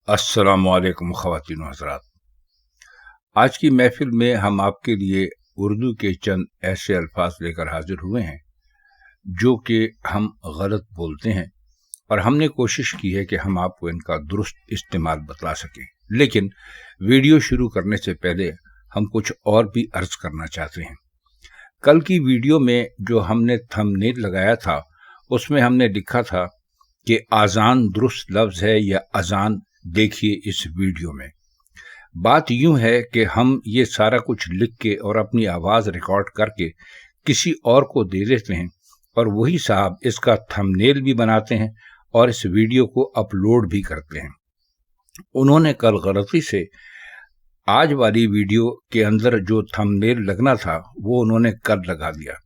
अस्सलाम वालेकुम ख़वातीन व हज़रात। आज की महफिल में हम आपके लिए उर्दू के चंद ऐसे अल्फाज लेकर हाजिर हुए हैं जो कि हम गलत बोलते हैं और हमने कोशिश की है कि हम आपको इनका दुरुस्त इस्तेमाल बतला सकें। लेकिन वीडियो शुरू करने से पहले हम कुछ और भी अर्ज करना चाहते हैं। कल की वीडियो में जो हमने थंबनेल लगाया था उसमें हमने लिखा था कि आज़ान दुरुस्त लफ्ज़ है या अजान। देखिए इस वीडियो में बात यूं है कि हम ये सारा कुछ लिख के और अपनी आवाज़ रिकॉर्ड करके किसी और को दे देते हैं और वही साहब इसका थंबनेल भी बनाते हैं और इस वीडियो को अपलोड भी करते हैं। उन्होंने कल गलती से आज वाली वीडियो के अंदर जो थंबनेल लगना था वो उन्होंने कल लगा दिया।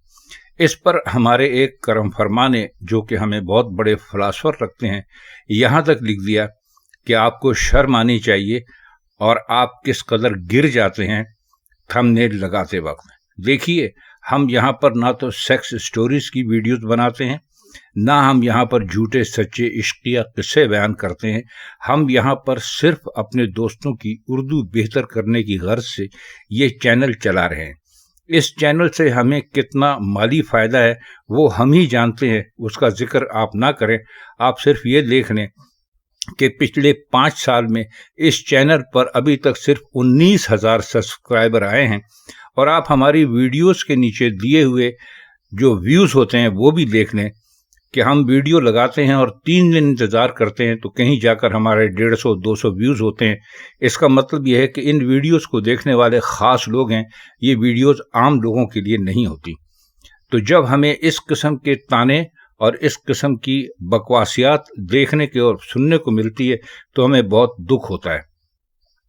इस पर हमारे एक करम फरमा ने, जो कि हमें बहुत बड़े फिलासफर रखते हैं, यहाँ तक लिख दिया कि आपको शर्म आनी चाहिए और आप किस कदर गिर जाते हैं थंबनेल लगाते वक्त। देखिए, हम यहाँ पर ना तो सेक्स स्टोरीज की वीडियोस बनाते हैं, ना हम यहाँ पर झूठे सच्चे इश्किया किस्से बयान करते हैं। हम यहाँ पर सिर्फ अपने दोस्तों की उर्दू बेहतर करने की गर्ज से ये चैनल चला रहे हैं। इस चैनल से हमें कितना माली फ़ायदा है वो हम ही जानते हैं, उसका जिक्र आप ना करें। आप सिर्फ ये देख लें कि पिछले 5 साल में इस चैनल पर अभी तक सिर्फ 19,000 सब्सक्राइबर आए हैं और आप हमारी वीडियोस के नीचे दिए हुए जो व्यूज़ होते हैं वो भी देख लें कि हम वीडियो लगाते हैं और 3 दिन इंतज़ार करते हैं तो कहीं जाकर हमारे 150-200 व्यूज़ होते हैं। इसका मतलब यह है कि इन वीडियोस को देखने वाले ख़ास लोग हैं, ये वीडियोस आम लोगों के लिए नहीं होती। तो जब हमें इस किस्म के ताने और इस किस्म की बकवासियात देखने के और सुनने को मिलती है तो हमें बहुत दुख होता है।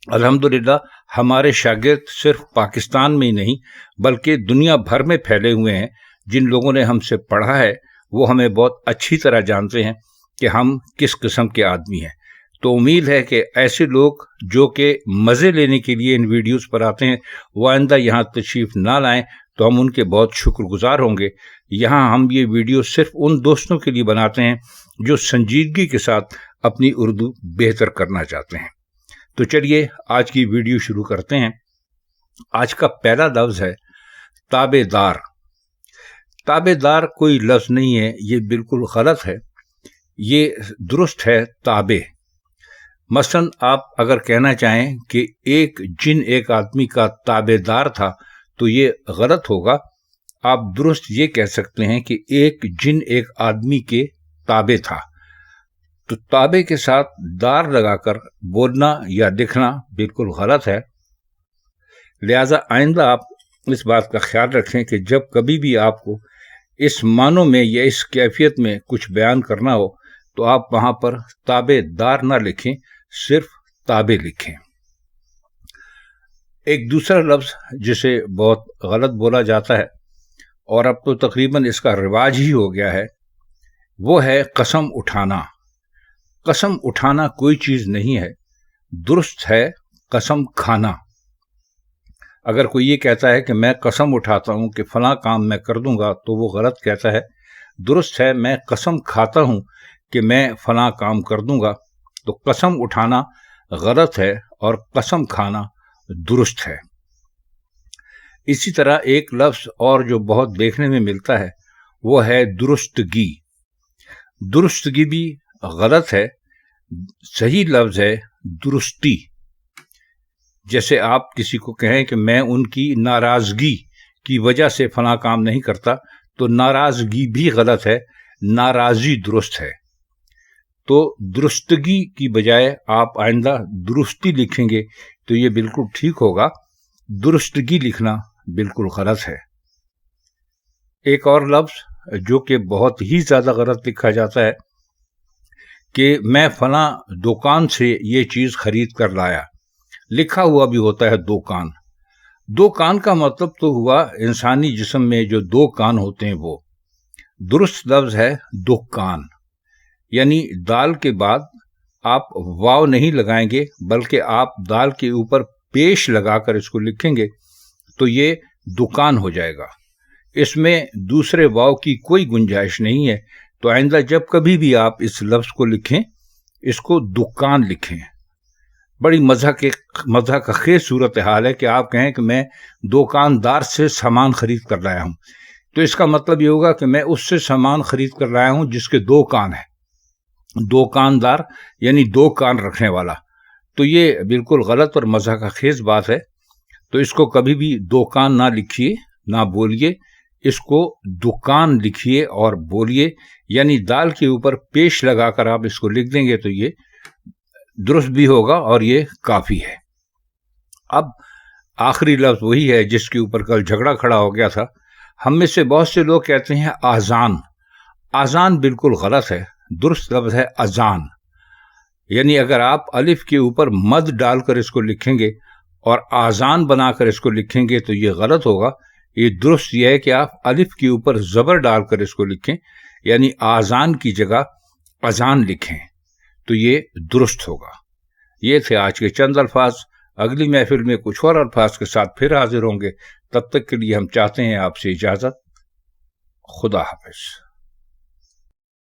अल्हम्दुलिल्लाह हमारे शागिर्द सिर्फ पाकिस्तान में ही नहीं बल्कि दुनिया भर में फैले हुए हैं। जिन लोगों ने हमसे पढ़ा है वो हमें बहुत अच्छी तरह जानते हैं कि हम किस किस्म के आदमी हैं। तो उम्मीद है कि ऐसे लोग जो कि मज़े लेने के लिए इन वीडियोस पर आते हैं वो आइंदा यहाँ तशरीफ़ ना लाएं तो हम उनके बहुत शुक्रगुजार होंगे। यहाँ हम ये वीडियो सिर्फ उन दोस्तों के लिए बनाते हैं जो संजीदगी के साथ अपनी उर्दू बेहतर करना चाहते हैं। तो चलिए आज की वीडियो शुरू करते हैं। आज का पहला लफ्ज़ है ताबेदार। ताबेदार कोई लफ्ज़ नहीं है, ये बिल्कुल गलत है, ये दुरुस्त है ताबे। मसलन आप अगर कहना चाहें कि एक जिन एक आदमी का ताबेदार था तो ये गलत होगा। आप दुरुस्त ये कह सकते हैं कि एक जिन एक आदमी के ताबे था। तो ताबे के साथ दार लगाकर बोलना या लिखना बिल्कुल गलत है। लिहाजा आइंदा आप इस बात का ख्याल रखें कि जब कभी भी आपको इस मानों में या इस कैफियत में कुछ बयान करना हो तो आप वहां पर ताबेदार ना लिखें, सिर्फ ताबे लिखें। एक दूसरा लफ्ज़ जिसे बहुत गलत बोला जाता है और अब तो तकरीबन इसका रिवाज ही हो गया है, वो है कसम उठाना। कसम उठाना कोई चीज़ नहीं है, दुरुस्त है कसम खाना। अगर कोई ये कहता है कि मैं कसम उठाता हूँ कि फ़लाँ काम मैं कर दूंगा तो वो गलत कहता है। दुरुस्त है मैं कसम खाता हूँ कि मैं फ़लाँ काम कर दूंगा। तो कसम उठाना गलत है और कसम खाना दुरुस्त है। इसी तरह एक लफ्ज़ और जो बहुत देखने में मिलता है वो है दुरुस्तगी। दुरुस्तगी भी गलत है, सही लफ्ज़ है दुरुस्ती। जैसे आप किसी को कहें कि मैं उनकी नाराज़गी की वजह से फलां काम नहीं करता, तो नाराज़गी भी गलत है, नाराज़ी दुरुस्त है। तो दुरुस्तगी की बजाय आप आइंदा दुरुस्ती लिखेंगे तो ये बिल्कुल ठीक होगा। दुरुस्तगी लिखना बिल्कुल गलत है। एक और लफ्ज़ जो कि बहुत ही ज़्यादा गलत लिखा जाता है कि मैं फलां दुकान से ये चीज़ खरीद कर लाया। लिखा हुआ भी होता है दो कान। दो कान का मतलब तो हुआ इंसानी जिस्म में जो 2 कान होते हैं वो। दुरुस्त लफ्ज़ है दुकान। यानी दाल के बाद आप वाव नहीं लगाएंगे बल्कि आप दाल के ऊपर पेश लगाकर इसको लिखेंगे तो ये दुकान हो जाएगा। इसमें दूसरे वाव की कोई गुंजाइश नहीं है। तो आइंदा जब कभी भी आप इस लफ्ज़ को लिखें, इसको दुकान लिखें, بڑی مزہ کا خیز صورتحال ہے کہ آپ کہیں کہ میں دکاندار سے سامان خرید کر لایا ہوں، تو اس کا مطلب یہ ہوگا کہ میں اس سے سامان خرید کر لایا ہوں جس کے 2 کان ہیں، دکاندار یعنی 2 کان رکھنے والا۔ تو یہ بالکل غلط اور مزہ کا خیز بات ہے، تو اس کو کبھی بھی 2 کان نہ لکھیے، نہ بولیے، اس کو دکان لکھیے اور بولیے، یعنی دال کے اوپر پیش لگا کر آپ اس کو لکھ دیں گے تو یہ درست بھی ہوگا اور یہ کافی ہے۔ اب آخری لفظ وہی ہے جس کے اوپر کل جھگڑا کھڑا ہو گیا تھا۔ ہم میں سے بہت سے لوگ کہتے ہیں آذان، آذان بالکل غلط ہے، درست لفظ ہے اذان۔ یعنی اگر آپ الف کے اوپر مد ڈال کر اس کو لکھیں گے اور آذان بنا کر اس کو لکھیں گے تو یہ غلط ہوگا۔ یہ درست یہ ہے کہ آپ الف کے اوپر زبر ڈال کر اس کو لکھیں، یعنی آذان کی جگہ اذان لکھیں تو یہ درست ہوگا۔ یہ تھے آج کے چند الفاظ۔ اگلی محفل میں کچھ اور الفاظ کے ساتھ پھر حاضر ہوں گے، تب تک کے لیے ہم چاہتے ہیں آپ سے اجازت۔ خدا حافظ۔